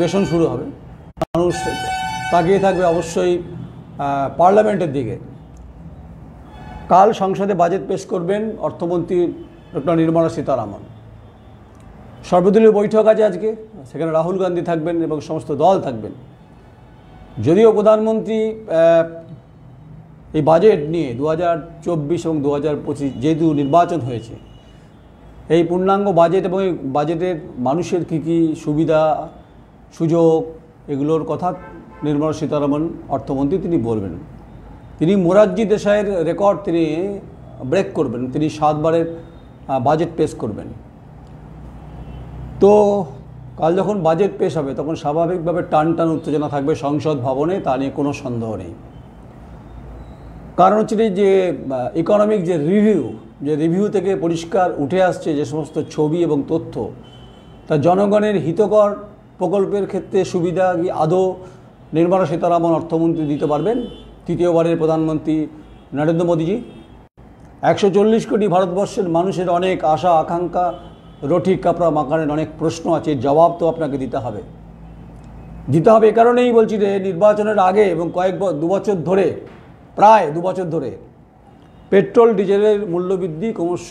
বেশন শুরু হবে, মানুষ তাকিয়ে থাকবে অবশ্যই পার্লামেন্টের দিকে। কাল সংসদে বাজেট পেশ করবেন অর্থমন্ত্রী ডক্টর নির্মলা সীতারামন। সর্বদলীয় বৈঠক আছে আজকে, সেখানে রাহুল গান্ধী থাকবেন এবং সমস্ত দল থাকবেন। যদিও প্রধানমন্ত্রী এই বাজেট নিয়ে 2024 এবং 2025 যেহেতু নির্বাচন হয়েছে, এই পূর্ণাঙ্গ বাজেট এবং এই বাজেটের মানুষের কী কী সুবিধা সুযোগ এগুলোর কথা নির্মলা সীতারামন অর্থমন্ত্রী তিনি বলবেন। তিনি মোরারজি দেশাইয়ের রেকর্ড তিনি ব্রেক করবেন, তিনি 7 বারের বাজেট পেশ করবেন। তো কাল যখন বাজেট পেশ হবে তখন স্বাভাবিকভাবে টান উত্তেজনা থাকবে সংসদ ভবনে, তা নিয়ে কোনো সন্দেহ নেই। কারণ হচ্ছে যে ইকোনমিক যে রিভিউ থেকে পরিষ্কার উঠে আসছে যে সমস্ত ছবি এবং তথ্য, তা জনগণের হিতকর প্রকল্পের ক্ষেত্রে সুবিধা কি আদৌ নির্মলা সীতারামন অর্থমন্ত্রী দিতে পারবেন? তৃতীয়বারের প্রধানমন্ত্রী নরেন্দ্র মোদীজি 140 কোটি ভারতবর্ষের মানুষের অনেক আশা আকাঙ্ক্ষা, রুটি কাপড়া মাকানের অনেক প্রশ্ন আছে, জবাব তো আপনাকে দিতে হবে। এ কারণেই বলছি যে নির্বাচনের আগে এবং প্রায় 2 বছর ধরে পেট্রোল ডিজেলের মূল্যবৃদ্ধি ক্রমশ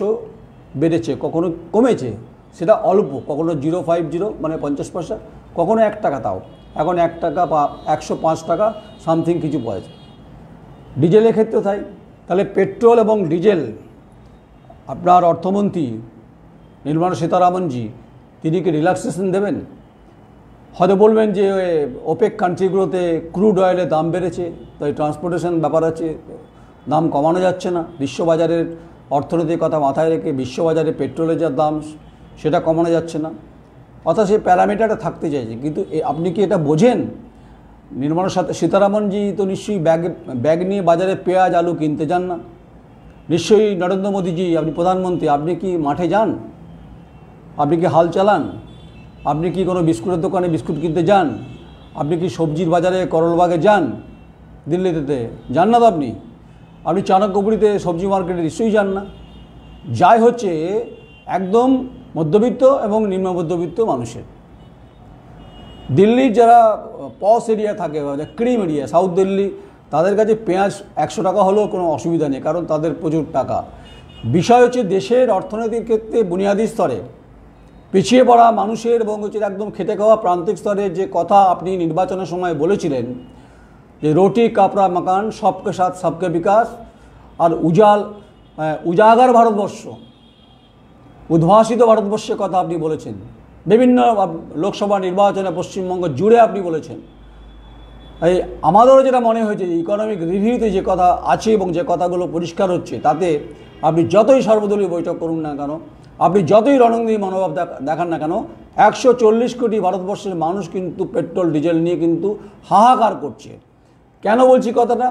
বেড়েছে, কখনো কমেছে, সেটা অল্প, কখনো 0.50 মানে 50 পয়সা, কখনো 1 টাকা, তাও এখন 1 টাকা বা 105 টাকা সামথিং কিছু পড়েছে। ডিজেলের ক্ষেত্রে তাই। তাহলে পেট্রোল এবং ডিজেল আপনার অর্থমন্ত্রী নির্মলা সীতারামনজি তিনি কি রিল্যাক্সেশন দেবেন? হয়তো বলবেন যে ওপেক কান্ট্রিগুলোতে ক্রুড অয়েলের দাম বেড়েছে, তাই ট্রান্সপোর্টেশন ব্যাপার আছে, দাম কমানো যাচ্ছে না। বিশ্ববাজারের অর্থনৈতিক কথা মাথায় রেখে বিশ্ববাজারে পেট্রোলের যা দাম সেটা কমানো যাচ্ছে না, অর্থাৎ সেই প্যারামিটারটা থাকতে চাইছে। কিন্তু আপনি কি এটা বোঝেন? নির্মলা সীতারামনজি তো নিশ্চয়ই ব্যাগ নিয়ে বাজারে পেঁয়াজ আলু কিনতে যান না। নিশ্চয়ই নরেন্দ্র মোদীজি, আপনি প্রধানমন্ত্রী, আপনি কি মাঠে যান? আপনি কি হাল চালান? আপনি কি কোনো বিস্কুটের দোকানে বিস্কুট কিনতে যান? আপনি কি সবজির বাজারে করলবাগে যান? দিল্লিতে যান না তো আপনি চাণক্যপুরীতে সবজি মার্কেটে নিশ্চয়ই যান না। যাই হচ্ছে একদম মধ্যবিত্ত এবং নিম্ন মধ্যবিত্ত মানুষের। দিল্লির যারা পশ এরিয়া থাকে, ক্রিম এরিয়া, সাউথ দিল্লি, তাদের কাছে পেঁয়াজ 100 টাকা হলেও কোনো অসুবিধা নেই, কারণ তাদের প্রচুর টাকা। বিষয় হচ্ছে দেশের অর্থনীতির ক্ষেত্রে বুনিয়াদী স্তরে পিছিয়ে পড়া মানুষের এবং হচ্ছে একদম খেটে খাওয়া প্রান্তিক স্তরের যে কথা আপনি নির্বাচনের সময় বলেছিলেন যে রুটি কাপড়া মাকান সবকে সাথ সবকে বিকাশ, আর উজাগার ভারতবর্ষ, উদ্ভাসিত ভারতবর্ষের কথা আপনি বলেছেন। বিভিন্ন লোকসভা নির্বাচনে পশ্চিমবঙ্গ জুড়ে আপনি বলেছেন। এই আমাদেরও যেটা মনে হয়েছে যে ইকোনমিক রিভিউতে যে কথা আছে এবং যে কথাগুলো পরিষ্কার হচ্ছে, তাতে আপনি যতই সর্বদলীয় বৈঠক করুন না কেন, আপনি যতই রণনীতি মনোভাব দেখান না কেন, 140 কোটি ভারতবর্ষের মানুষ কিন্তু পেট্রোল ডিজেল নিয়ে কিন্তু হাহাকার করছে। কেন বলছি কথাটা?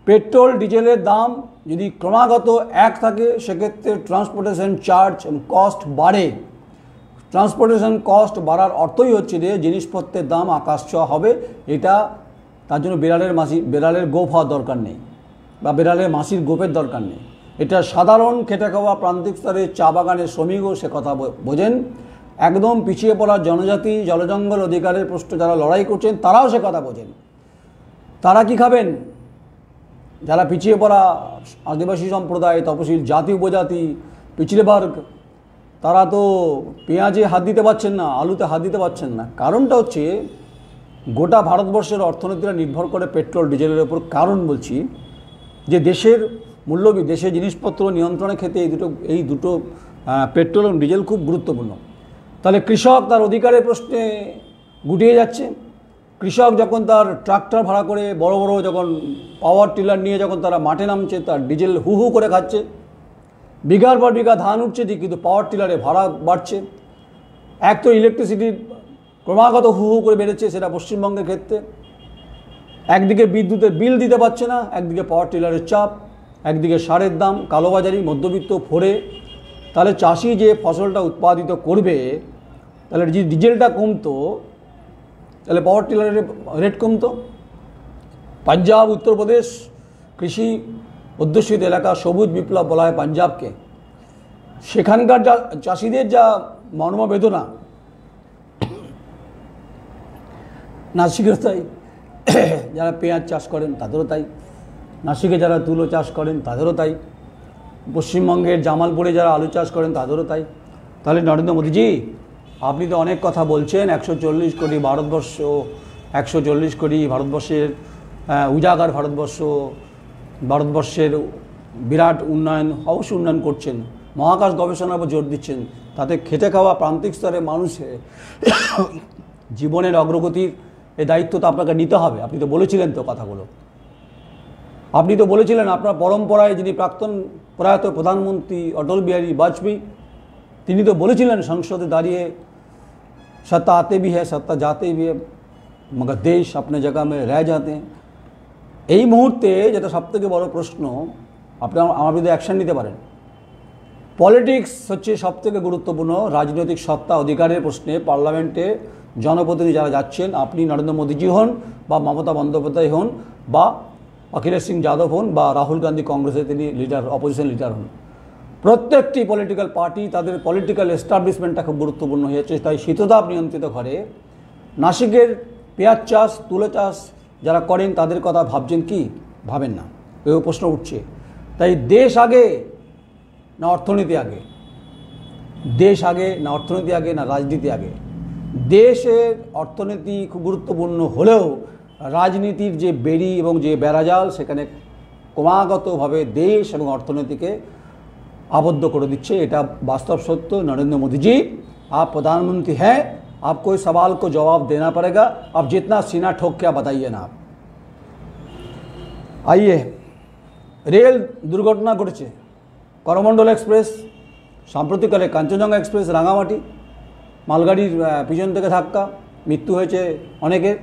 পেট্রোল ডিজেলের দাম যদি ক্রমাগত 1 থাকে, সেক্ষেত্রে ট্রান্সপোর্টেশন চার্জ এবং কস্ট বাড়ে। ট্রান্সপোর্টেশন কস্ট বাড়ার অর্থই হচ্ছে যে জিনিসপত্রের দাম আকাশ ছোঁয়া হবে। এটা তার জন্য বেড়ালের গোপ হওয়ার দরকার নেই, বা বেড়ালের মাসির গোপের দরকার নেই। এটা সাধারণ খেটে খাওয়া প্রান্তিক স্তরে চা বাগানের শ্রমিকও সে কথা বোঝেন। একদম পিছিয়ে পড়া জনজাতি, জলজঙ্গল অধিকারের প্রশ্নে যারা লড়াই করছেন তারাও সে কথা বোঝেন। তারা কি খাবেন? যারা পিছিয়ে পড়া আদিবাসী সম্প্রদায়, তপশিল জাতি উপজাতি, পিছড়ে বর্গ, তারা তো পেঁয়াজে হাত দিতে পারছেন না, আলুতে হাত দিতে পারছেন না। কারণটা হচ্ছে গোটা ভারতবর্ষের অর্থনীতিটা নির্ভর করে পেট্রোল ডিজেলের ওপর। কারণ বলছি যে দেশের দেশের জিনিসপত্র নিয়ন্ত্রণের ক্ষেত্রে এই দুটো পেট্রোল এবং ডিজেল খুব গুরুত্বপূর্ণ। তাহলে কৃষক তার অধিকারের প্রশ্নে গুটিয়ে যাচ্ছে। কৃষক যখন তার ট্রাক্টর ভাড়া করে বড় বড় যখন পাওয়ার টিলার নিয়ে যখন তারা মাঠে নামছে, তার ডিজেল হু করে খাচ্ছে। বিঘার পর বিঘা ধান উঠছে ঠিক, কিন্তু পাওয়ার টিলারে ভাড়া বাড়ছে। এক তো ইলেকট্রিসিটির ক্রমাগত হু করে বেড়েছে, সেটা পশ্চিমবঙ্গের ক্ষেত্রে। একদিকে বিদ্যুতের বিল দিতে পারছে না, একদিকে পাওয়ার টিলারের চাপ, একদিকে সারের দাম, কালোবাজারি, মধ্যবিত্ত ফোরে। তাহলে চাষি যে ফসলটা উৎপাদিত করবে, তাহলে যদি ডিজেলটা কমতো তাহলে পাওয়ার টিলারের রেট কমতো। পাঞ্জাব, উত্তরপ্রদেশ কৃষি অধ্যুষিত এলাকা, সবুজ বিপ্লব বলা হয় পাঞ্জাবকে। সেখানকার চাষিদের যা মর্মবেদনা, নাসিকেও তাই, যারা পেঁয়াজ চাষ করেন তাদেরও তাই, নাসিকে যারা তুলো চাষ করেন তাদেরও তাই, পশ্চিমবঙ্গের জামালপুরে যারা আলু চাষ করেন তাদেরও তাই। তাহলে নরেন্দ্র মোদীজি, আপনি তো অনেক কথা বলছেন, 140 কোটি ভারতবর্ষ, 140 কোটি ভারতবর্ষের উজাগার ভারতবর্ষ, ভারতবর্ষের বিরাট উন্নয়ন, অবশ্যই উন্নয়ন করছেন, মহাকাশ গবেষণার উপর জোর দিচ্ছেন, তাতে খেটে খাওয়া প্রান্তিক স্তরে মানুষের জীবনের অগ্রগতির এই দায়িত্ব তো আপনাকে নিতে হবে। আপনি তো বলেছিলেন তো কথাগুলো, আপনি তো বলেছিলেন আপনার পরম্পরায় যিনি প্রাক্তন প্রয়াত প্রধানমন্ত্রী অটল বিহারী বাজপেয়ী, তিনি তো বলেছিলেন সংসদে দাঁড়িয়ে, सत्ता आते भी है सत्ता जाते भी है मगर देश अपने जगह में रह जाते हैं। এই মুহূর্তে যেটা সবথেকে বড় প্রশ্ন, আপনি আমার বিরুদ্ধে অ্যাকশন নিতে পারেন। পলিটিক্স হচ্ছে সবথেকে গুরুত্বপূর্ণ রাজনৈতিক সত্তা অধিকারের প্রশ্নে পার্লামেন্টে জনপ্রতিনিধি যারা যাচ্ছেন, আপনি নরেন্দ্র মোদীজি হন বা মমতা বন্দ্যোপাধ্যায় হন বা অখিলেশ সিং যাদব হন বা রাহুল গান্ধী কংগ্রেসের তিনি লিডার, অপোজিশন লিডার হন, প্রত্যেকটি পলিটিক্যাল পার্টি তাদের পলিটিক্যাল এস্টাবলিশমেন্টটা খুব গুরুত্বপূর্ণ হয়েছে। তাই শীততাপ নিয়ন্ত্রিত ঘরে নাসিকের পেঁয়াজ চাষ, তুলো চাষ যারা করেন তাদের কথা ভাবছেন কি? ভাবেন না, এই প্রশ্ন উঠছে। তাই দেশ আগে না অর্থনীতি আগে? দেশ আগে না অর্থনীতি আগে না রাজনীতি আগে? দেশের অর্থনীতি খুব গুরুত্বপূর্ণ হলেও রাজনীতির যে বেড়ি এবং যে বেড়াজাল সেখানে ক্রমাগতভাবে দেশ এবং অর্থনীতিকে आबद्ध कर दीजिए। এটা वास्तव सत्य। नरेंद्र मोदी जी, आप प्रधानमंत्री हैं, आपको इस सवाल को जवाब देना पड़ेगा। आप जितना सीना ठोक के बताइए ना। आप आइए, रेल दुर्घटना घटेছে, করমণ্ডল এক্সপ্রেস, সাম্প্রতিককালে কাঞ্চনজঙ্ঘা এক্সপ্রেস রাঙামাটি, মালগাড়ির পিছন থেকে ধাক্কা, মৃত্যু হয়েছে অনেকের।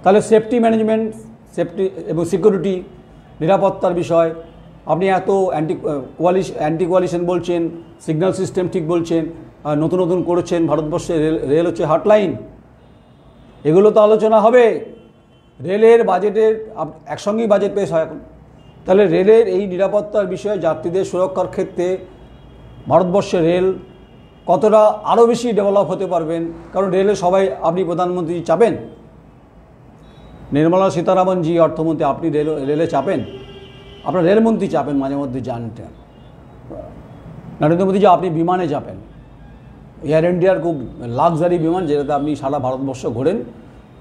তাহলে সেফটি ম্যানেজমেন্ট, সেফটি এবং সিকিউরিটি, নিরাপত্তার বিষয় আপনি এত অ্যান্টি কোয়ালিশন বলছেন, সিগন্যাল সিস্টেম ঠিক বলছেন, নতুন নতুন করেছেন, ভারতবর্ষে রেল হচ্ছে হটলাইন, এগুলো তো আলোচনা হবে। রেলের বাজেটের একসঙ্গেই বাজেট পেশ হয় এখন। তাহলে রেলের এই নিরাপত্তার বিষয়ে যাত্রীদের সুরক্ষার ক্ষেত্রে ভারতবর্ষে রেল কতটা আরও বেশি ডেভেলপ হতে পারবেন? কারণ রেলে সবাই, আপনি প্রধানমন্ত্রী চাপেন, নির্মলা সীতারামনজি অর্থমন্ত্রী, আপনি রেলে চাপেন, আপনার রেলমন্ত্রী চাপেন, মাঝে মধ্যে জানতেন। নরেন্দ্র মোদীজি, আপনি বিমানে চাপেন, এয়ার ইন্ডিয়ার খুব লাক্সারি বিমান, যেটাতে আপনি সারা ভারতবর্ষ ঘোরেন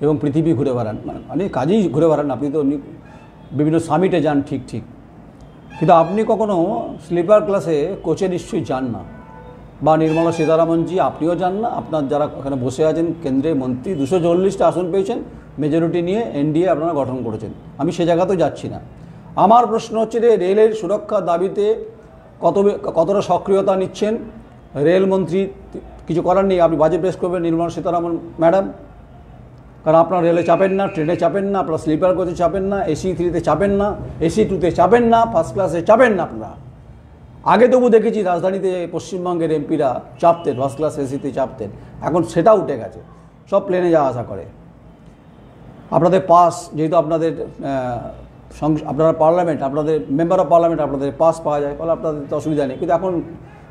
এবং পৃথিবী ঘুরে বেড়ান, মানে অনেক কাজেই ঘুরে বেড়ান। আপনি তো বিভিন্ন সামিটে যান, ঠিক ঠিক, কিন্তু আপনি কখনো স্লিপার ক্লাসে কোচে নিশ্চয়ই যান না। বা নির্মলা সীতারামনজি, আপনিও যান না। আপনার যারা ওখানে বসে আছেন কেন্দ্রের মন্ত্রী, 240টা আসন পেয়েছেন, মেজরিটি নিয়ে এনডিএ আপনারা গঠন করেছেন, আমি সে জায়গাতেও যাচ্ছি না। আমার প্রশ্ন হচ্ছে যে রেলের সুরক্ষার দাবিতে কতটা সক্রিয়তা নিচ্ছেন রেলমন্ত্রী? কিছু করার নেই, আপনি বাজেট পেশ করবেন নির্মলা সীতারামন ম্যাডাম, কারণ আপনার রেলে চাপেন না, ট্রেনে চাপেন না, আপনার স্লিপার কোচে চাপেন না, এসি 3-তে চাপেন না, এসি 2-তে চাপেন না, ফার্স্ট ক্লাসে চাপেন না আপনারা। আগে তবু দেখেছি রাজধানীতে পশ্চিমবঙ্গের এমপিরা চাপতেন, ফার্স্ট ক্লাস এসিতে চাপতেন, এখন সেটা উঠে গেছে, সব প্লেনে যাওয়া আসা করে। আপনাদের পাস, যেহেতু আপনাদের আপনারা পার্লামেন্ট, আপনাদের মেম্বার অফ পার্লামেন্ট, আপনাদের পাস পাওয়া যায়, ফলে আপনাদের তো অসুবিধা নেই। কিন্তু এখন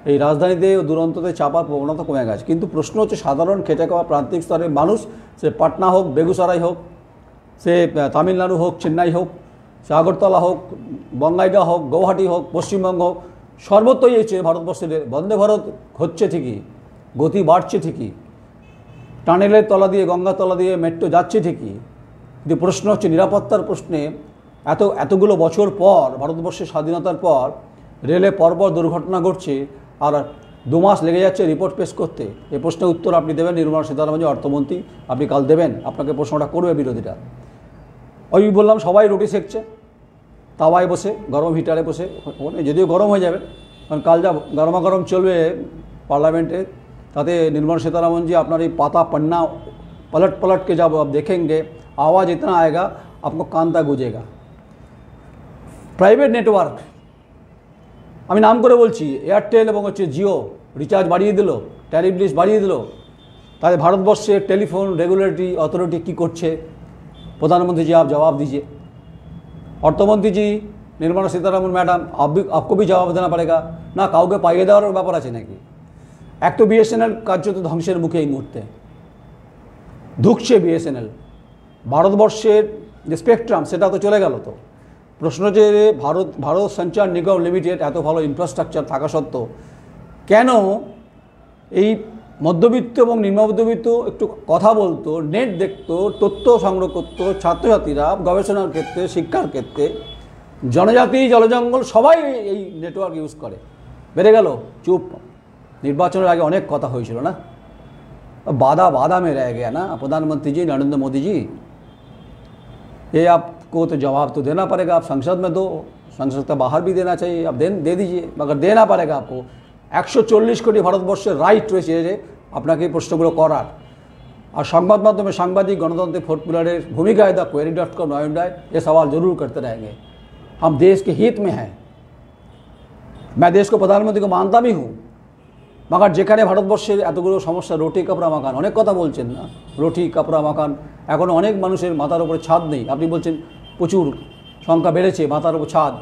এই রাজধানীতে দুরন্ততে চাপার প্রবণতা কমে গেছে। কিন্তু প্রশ্ন হচ্ছে সাধারণ খেটে খাওয়া প্রান্তিক স্তরের মানুষ, সে পাটনা হোক, বেগুসরাই হোক, সে তামিলনাড়ু হোক, চেন্নাই হোক, সে আগরতলা হোক, বঙ্গাইগাঁও হোক, গৌহাটি হোক, পশ্চিমবঙ্গ হোক, সর্বত্রই হচ্ছে ভারতবর্ষের বন্দে ভারত হচ্ছে ঠিকই, গতি বাড়ছে ঠিকই, টানেলের তলা দিয়ে, গঙ্গার তলা দিয়ে মেট্রো যাচ্ছে ঠিকই, কিন্তু প্রশ্ন হচ্ছে নিরাপত্তার প্রশ্নে এতগুলো বছর পর, ভারতবর্ষের স্বাধীনতার পর রেলে পরপর দুর্ঘটনা ঘটছে আর 2 মাস লেগে যাচ্ছে রিপোর্ট পেশ করতে। এই প্রশ্নের উত্তর আপনি দেবেন, নির্মলা সীতারামন অর্থমন্ত্রী, আপনি কাল দেবেন, আপনাকে প্রশ্নটা করবে বিরোধীরা। ওই বললাম, সবাই রুটি সেকছে তাওয়ায় বসে, গরম হিটারে বসে, যদিও গরম হয়ে যাবে, কারণ কাল যা গরমাগরম চলবে पार्लियामेंट है, ताते निर्मला सीतारामन जी अपना पाता पन्ना पलट पलट के जब आप देखेंगे आवाज़ इतना आएगा आपको कान तक गुजेगा। प्राइवेट नेटवर्क আমি নাম করে বলছি, এয়ারটেল এবং হচ্ছে জিও রিচার্জ বাড়িয়ে দিল, ট্যারিফ লিস্ট বাড়িয়ে দিল। তাহলে ভারতবর্ষে টেলিফোন রেগুলেटरी अथॉरिटी কি করছে? प्रधानमंत्री जी आप जवाब दीजिए। অর্থমন্ত্রী जी निर्मला सीतारामन मैडम आपको भी जवाब देना पड़ेगा ना। কাউকে পাইয়ে দেওয়ার ব্যাপার আছে নাকি? এক তো বিএসএনএল কার্যত ধ্বংসের মুখে এই মুহূর্তে, ঢুকছে বিএসএনএল, ভারতবর্ষের যে স্পেকট্রাম সেটা তো চলে গেল। তো প্রশ্ন যে ভারত সঞ্চার নিগম লিমিটেড এত ভালো ইনফ্রাস্ট্রাকচার থাকা সত্ত্বেও কেন এই মধ্যবিত্ত এবং নিম্নমধ্যবিত্ত একটু কথা বলতো, নেট দেখতো, তথ্য সংগ্রহ করতো ছাত্রছাত্রীরা গবেষণার ক্ষেত্রে, শিক্ষার ক্ষেত্রে, জনজাতি জলজঙ্গল সবাই এই নেটওয়ার্ক ইউজ করে, বেড়ে গেল চুপ। নির্বাচনের আগে অনেক কথা হয়েছিল না, वादा में रह गया ना प्रधानमंत्री जी नरेंद्र मोदी जी। ये आपको तो जवाब तो देना पड़ेगा, आप संसद में दो, संसद के बाहर भी देना चाहिए, आप दे दीजिए, मगर देना पड़ेगा आपको। 140 কোটি ভারতবর্ষের রাইট রয়েছে যে আপনাকে এই প্রশ্নগুলো করার। और संबाद माध्यम सांबादिक गणतंत्र फोर्थ पिलर भूमिका है query.com नोएडा, ये सवाल जरूर करते रहेंगे। हम देश के हित में हैं, मैं देश को प्रधानमंत्री को मानता भी हूँ, मगर যেখানে ভারতবর্ষের এতগুলো সমস্যা, রুটি কাপড়া মাখান, অনেক কথা বলছেন না, রুটি কাপড়া মাখান, এখন অনেক মানুষের মাথার উপরে ছাদ নেই। আপনি বলছেন প্রচুর সংখ্যা বেড়েছে, মাথার উপর ছাদ,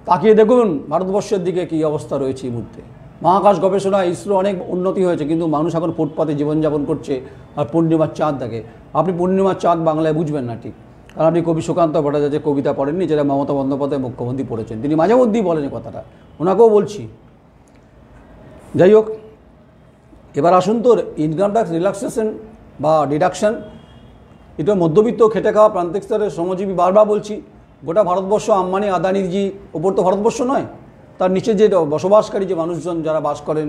তাকিয়ে দেখুন ভারতবর্ষের দিকে কী অবস্থা রয়েছে এই মুহূর্তে। মহাকাশ গবেষণা ইসরো অনেক উন্নতি হয়েছে, কিন্তু মানুষ এখন ফুটপাতে জীবনযাপন করছে আর পূর্ণিমার চাঁদ দেখে। আপনি পূর্ণিমার চাঁদ বাংলায় বুঝবেন না ঠিক, কারণ আপনি কবি সুকান্ত ভট্টাচার্যের কবিতা পড়েননি, যেটা মমতা বন্দ্যোপাধ্যায় মুখ্যমন্ত্রী পড়েছেন, তিনি মাঝে মধ্যেই বলেন এই কথাটা, ওনাকেও বলছি। যাই হোক, এবার আসুন তো ইনকাম ট্যাক্স রিল্যাক্সেশন বা ডিডাকশন, এটা মধ্যবিত্ত খেটে খাওয়া প্রান্তিক স্তরের শ্রমজীবী, বারবার বলছি, গোটা ভারতবর্ষ আম্বানি আদানিজি ওপর তো ভারতবর্ষ নয়, তার নিচে যে বসবাসকারী যে মানুষজন যারা বাস করেন,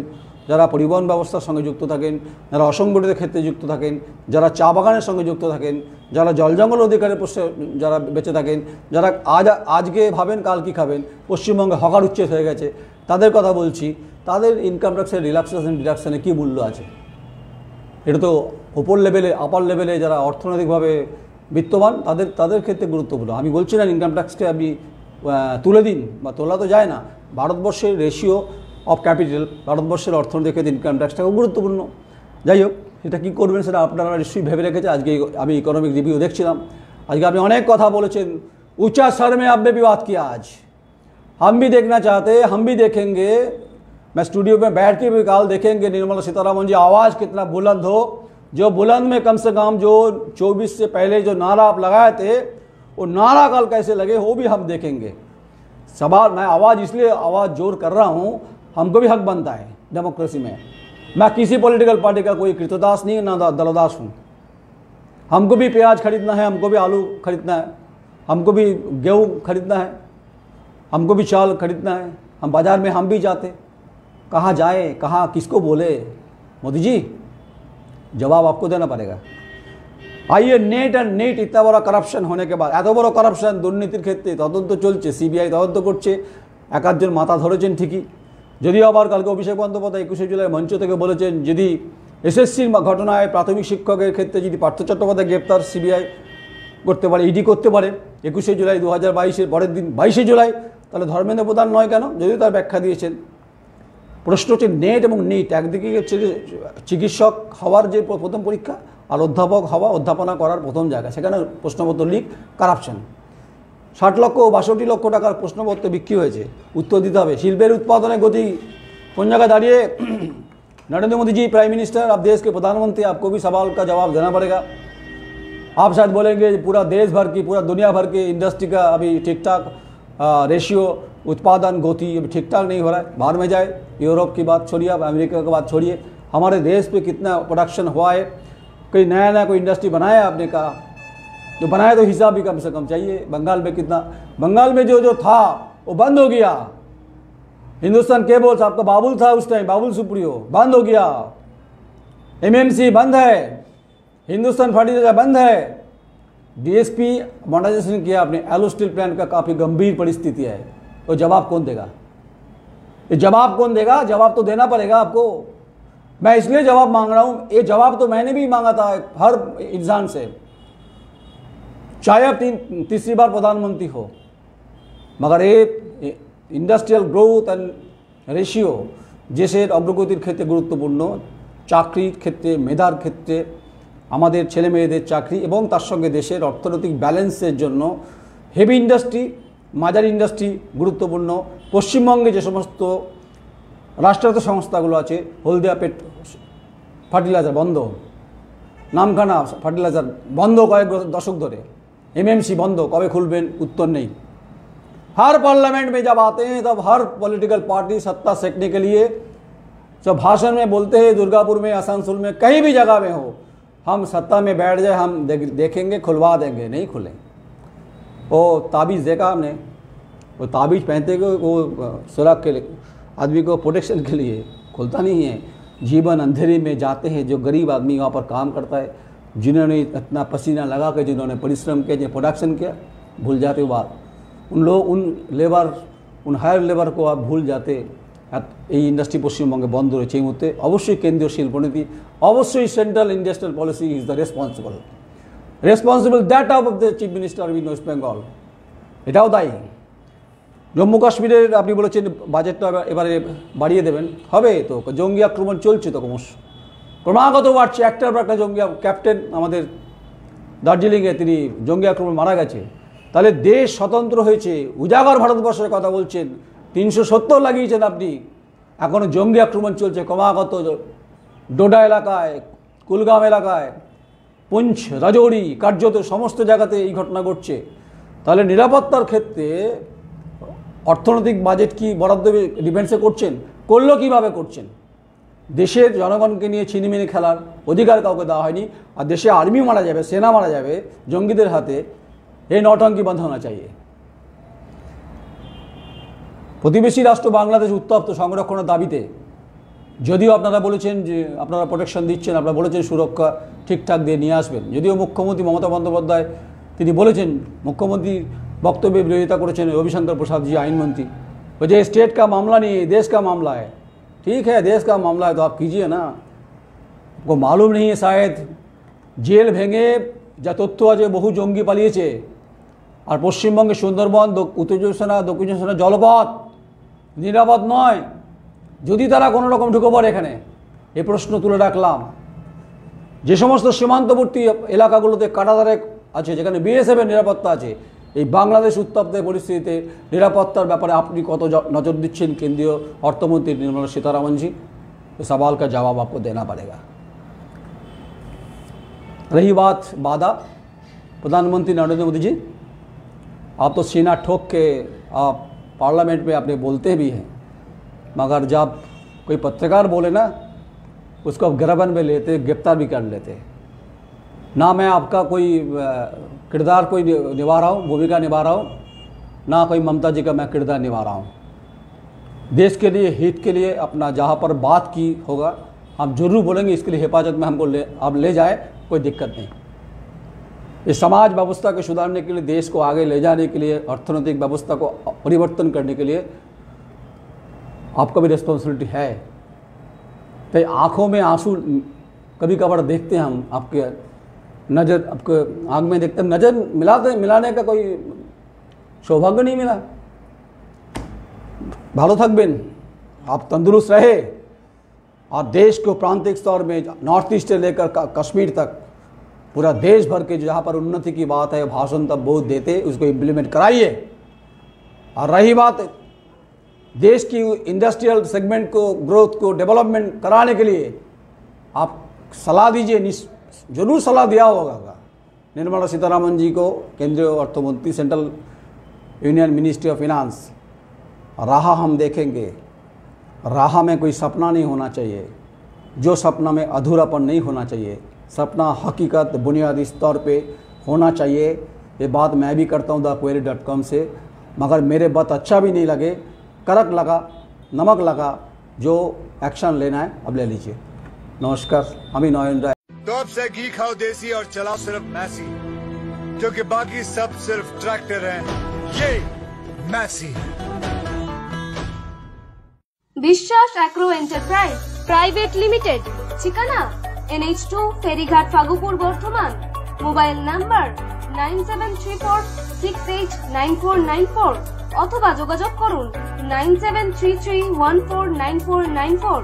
যারা পরিবহন ব্যবস্থার সঙ্গে যুক্ত থাকেন, যারা অসংগঠিত ক্ষেত্রে যুক্ত থাকেন, যারা চা বাগানের সঙ্গে যুক্ত থাকেন, যারা জল জঙ্গল অধিকারের প্রশ্নে যারা বেঁচে থাকেন, যারা আজকে ভাবেন কাল কি খাবেন, পশ্চিমবঙ্গে হকার উচ্ছেদ হয়ে গেছে, তাদের কথা বলছি। তাদের ইনকাম ট্যাক্সের রিল্যাক্সেশন ডিডাকশানে কী মূল্য আছে? এটা তো ওপর লেভেলে, আপার লেভেলে যারা অর্থনৈতিকভাবে বিত্তবান তাদের ক্ষেত্রে গুরুত্বপূর্ণ। আমি বলছি না ইনকাম ট্যাক্সকে আপনি তুলে দিন, বা তোলা তো যায় না। ভারতবর্ষের রেশিও অফ ক্যাপিটাল, ভারতবর্ষের অর্থনীতির ক্ষেত্রে ইনকাম ট্যাক্সটাও গুরুত্বপূর্ণ। যাই হোক, সেটা কী করবেন সেটা আপনারা নিশ্চয়ই ভেবে রেখেছে। আজকে আমি ইকোনমিক রিভিউ দেখছিলাম, আজকে আপনি অনেক কথা বলেছেন, ऊंचा सर में आपने भी बात किया आज, हम भी देखना चाहते हैं, हम भी देखेंगे, मैं स्टूडियो में बैठ के भी कल देखेंगे निर्मला सीतारमण जी आवाज़ कितना बुलंद हो, जो बुलंद में कम से कम जो 24 से पहले जो नारा आप लगाए थे वो नारा कल कैसे लगे वो भी हम देखेंगे। सवाल, मैं आवाज़ इसलिए जोर कर रहा हूँ, हमको भी हक बनता है डेमोक्रेसी में। मैं किसी पॉलिटिकल पार्टी का कोई कृतदास नहीं, ना दलदास हूँ। हमको भी प्याज खरीदना है, हमको भी आलू खरीदना है, हमको भी गेहूँ खरीदना है, हमको भी चावल खरीदना है। हम बाज़ार में हम भी जाते, कहाँ जाए, कहाँ किसको बोले? मोदी जी जवाब आपको देना पड़ेगा। आइए, नेट एंड नेट इतना बड़ा करप्शन होने के बाद, एत बड़ा करप्शन दुर्नीतिर क्षेत्रे तदন্ত চলছে, সিবিআই তদন্ত করছে, এক আধজন মাথা ধরেছেন ঠিকই, যদিও আবার কালকে অভিষেক বন্দ্যোপাধ্যায় 21শে জুলাই মঞ্চ থেকে বলেছেন যদি এসএসসির ঘটনায় প্রাথমিক শিক্ষকের ক্ষেত্রে যদি পার্থ চট্টোপাধ্যায় গ্রেপ্তার সিবিআই করতে পারে, ইডি করতে পারে 21শে জুলাই 2022-এর পরের দিন 22শে জুলাই, তাহলে ধর্মেন্দ্র প্রধান নয় কেন? যদিও তার ব্যাখ্যা দিয়েছেন। প্রশ্ন হচ্ছে নেট এবং নিট, একদিকে হচ্ছে চিকিৎসক হওয়ার যে প্রথম পরীক্ষা, আর অধ্যাপক হওয়া, অধ্যাপনা করার প্রথম জায়গা, সেখানে প্রশ্নপত্র লিক, কারাপশন। 60 লক্ষ 62 লক্ষ টাকার প্রশ্নপত্র বিক্রি হয়েছে, উত্তর দিতে হবে। শিল্পের উৎপাদনের গতি কোন জায়গায় দাঁড়িয়ে? नरेंद्र मोदी जी प्राइम मिनिस्टर, आप देश के प्रधानमंत्री, आपको भी सवाल का जवाब देना पड़ेगा। आप शायद बोलेंगे पूरा देश भर की, पूरा दुनिया भर की इंडस्ट्री का अभी ठीक ठाक रेशियो, उत्पादन गति अभी ठीक ठाक नहीं हो रहा है। बाहर में जाए, यूरोप की बात छोड़िए, आप अमेरिका की बात छोड़िए, हमारे देश पे कितना प्रोडक्शन हुआ है, कोई नया कोई इंडस्ट्री बनाया आपने कहा, जो बनाया तो हिसाब भी कम से कम चाहिए। बंगाल में कितना, बंगाल में जो था वो बंद हो गया। हिंदुस्तान केबल्स, आपका बाबुल था उस टाइम, बाबुल सुप्रियो, बंद हो गया। एमएमसी बंद है, हिंदुस्तान फर्टिलाइजर बंद है, डीएसपी मॉडर्नाइजेशन किया आपने, एलो स्टील प्लांट का काफ़ी गंभीर परिस्थिति है। तो जवाब कौन देगा? ये जवाब कौन देगा? जवाब तो देना पड़ेगा आपको। मैं इसलिए जवाब मांग रहा हूँ, ये जवाब तो मैंने भी मांगा था हर इंसान से, चाहे आप तीसरी बार प्रधानमंत्री हो, मगर ये इंडस्ट्रियल ग्रोथ एंड रेशियो देशेर अग्रगतिर क्षेत्रे गुरुत्वपूर्ण, चाकरिर क्षेत्रे, मेधार क्षेत्रे, आमादेर छेले मेयेदेर चाकरी एबं तार संगे देशेर अर्थनैतिक बैलेंसेर जन्य हेवी इंडस्ट्री, माझारी इंडस्ट्री गुरुत्वपूर्ण। पश्चिमबंगे जे समस्त राष्ट्रायत्त संस्थागुलो आछे, हलदिया फार्टिलाइजार बंद, নামখানা ফার্টিলাইজার বন্ধ কয়েক दशक धरे, एमएमसी बंद, कब खुलबें उत्तर नहीं। हर पार्लियामेंट में जब आते हैं तब हर पॉलिटिकल पार्टी सत्ता सेकने के लिए जब भाषण में बोलते हैं, दुर्गापुर में, आसनसोल में, कहीं भी जगह में हो, हम सत्ता में बैठ जाए, हम देखेंगे, खुलवा देंगे, नहीं खुले। वो ताबीज़ देखा हमने, वो ताबीज़ पहनते को वो सुराग के लिए, आदमी को प्रोटेक्शन के लिए, खुलता नहीं है। जीवन अंधेरे में जाते हैं, जो गरीब आदमी वहाँ पर काम करता है, जिन्होंने इतना पसीना लगा के, जिन्होंने परिश्रम किया, जो प्रोडक्शन किया, भूल जाते हो बात। उन लोग, उन लेबर, उन हायर लेबर को आप भूल जाते। এই ইন্ডাস্ট্রি পশ্চিমবঙ্গে বন্ধ রয়েছে এই মুহূর্তে। অবশ্যই কেন্দ্রীয় শিল্পনীতি, অবশ্যই central industrial policy is the responsible that of the chief minister in West Bengal, এটাও দায়ী। জম্মু কাশ্মীরের আপনি বলেছেন বাজেটটা এবারে বাড়িয়ে দেবেন, হবে তো? জঙ্গি আক্রমণ চলছে তো ক্রমাগত বাড়ছে, একটার পর একটা জঙ্গি। ক্যাপ্টেন আমাদের দার্জিলিংয়ে তিনি জঙ্গি আক্রমণ মারা গেছে। তাহলে দেশ স্বতন্ত্র হয়েছে, উজাগর ভারতবর্ষের কথা বলছেন, 370 লাগিয়েছেন আপনি, এখনও জঙ্গি আক্রমণ চলছে ক্রমাগত। ডোডা এলাকায়, কুলগাম এলাকায়, পুঞ্চ, রাজৌরি, কার্যত সমস্ত জায়গাতে এই ঘটনা ঘটছে। তাহলে নিরাপত্তার ক্ষেত্রে অর্থনৈতিক বাজেট কি বরাদ্দ ডিফেন্সে করছেন? করলো কীভাবে করছেন? দেশের জনগণকে নিয়ে ছিনিমিনি খেলার অধিকার কাউকে দেওয়া হয়নি। আর দেশে আর্মি মারা যাবে, সেনা মারা যাবে জঙ্গিদের হাতে, এই নৌটঙ্কি বন্ধ होना चाहिए। প্রতিবেশী রাষ্ট্র বাংলাদেশ উত্তপ্ত সংরক্ষণের দাবিতে, যদিও আপনারা বলেছেন যে আপনারা প্রোটেকশন দিচ্ছেন, আপনারা বলেছেন সুরক্ষা ঠিকঠাক দিয়ে নিয়ে আসবেন, যদিও মুখ্যমন্ত্রী মমতা বন্দ্যোপাধ্যায় তিনি বলেছেন, মুখ্যমন্ত্রী বক্তব্যে বিরোধিতা করেছেন रविशंकर प्रसाद जी आइन मंत्री, वजह स्टेट का मामला नहीं है, देश का मामला है। ठीक है, देश का मामला है तो आप कीजिए ना। आपको मालूम नहीं है शायद, जेल भेंगे যা তথ্য আছে বহু জঙ্গি পালিয়েছে। আর পশ্চিমবঙ্গে সুন্দরবন, উত্তর চব্বিশ পরগনা, দক্ষিণ চব্বিশ পরগনা জলপথ নিরাপদ নয়। যদি তারা কোনো রকম ঢুকে পড়ে এখানে, এই প্রশ্ন তুলে রাখলাম। যে সমস্ত সীমান্তবর্তী এলাকাগুলোতে কাঁটাতারে আছে, যেখানে বিএসএফের নিরাপত্তা আছে, এই বাংলাদেশ উত্তপ্ত পরিস্থিতিতে নিরাপত্তার ব্যাপারে আপনি কত নজর দিচ্ছেন কেন্দ্রীয় অর্থমন্ত্রী निर्मला सीतारमण जी? तो सवाल का जवाब आपको देना पड़ेगा। रही बात वादा, प्रधानमंत्री नरेंद्र मोदी जी, आप तो सीना ठोक के आप पार्लियामेंट में आपने बोलते भी हैं, मगर जब कोई पत्रकार बोले ना, उसको आप गिरफ्तार में लेते, गिरफ्तार भी कर लेते। ना मैं आपका कोई किरदार कोई निभा रहा हूँ, भूमिका निभा रहा हूँ, ना कोई ममता जी का मैं किरदार निभा रहा हूँ। देश के लिए, हित के लिए अपना जहाँ पर बात की होगा हम जरूर बोलेंगे, इसके लिए हिफाजत में हमको आप ले जाए, कोई दिक्कत नहीं। इस समाज व्यवस्था को सुधारने के लिए, देश को आगे ले जाने के लिए, अर्थनैतिक व्यवस्था को परिवर्तन करने के लिए आपका भी रिस्पॉन्सिबिलिटी है। तो आँखों में आंसू कभी कभार देखते हैं हम, आपके नज़र, आपको आँख में देखते हैं, नज़र मिलाने का कोई सौभाग्य नहीं मिला। भालो থাকবেন, आप तंदुरुस्त रहे, और देश को प्रांतिक स्तर में नॉर्थ ईस्ट से लेकर कश्मीर तक पूरा देश भर के जहाँ पर उन्नति की बात है, भाषण तब बहुत देते, उसको इम्प्लीमेंट कराइए। और रही बात देश की इंडस्ट्रियल सेगमेंट को, ग्रोथ को डेवलपमेंट कराने के लिए आप सलाह दीजिए, जरूर सलाह दिया होगा निर्मला सीतारमण जी को, केंद्रीय अर्थमंत्री, central union ministry of finance. राह हम देखेंगे, राह में कोई सपना नहीं होना चाहिए, जो सपना में अधूरापन नहीं होना चाहिए, सपना हकीकत बुनियादी स्तर पे होना चाहिए। ये बात मैं भी करता हूँ thequery.com से, मगर मेरे बात अच्छा भी नहीं लगे, कड़क लगा, नमक लगा, जो एक्शन लेना है अब ले लीजिए। नमस्कार, अमी नरेंद्र। तो अब से घी खाओ देसी और चलाओ सिर्फ मैसी, क्योंकि बाकी सब सिर्फ ट्रैक्टर हैं। ये मैसी। বিশ্বাস অ্যাগ্রো এন্টারপ্রাইজ প্রাইভেট লিমিটেড, ঠিকানা NH2 ফেরিঘাট ফাগুপুর বর্ধমান, মোবাইল নাম্বার 9734689494 অথবা যোগাযোগ করুন 9733149494।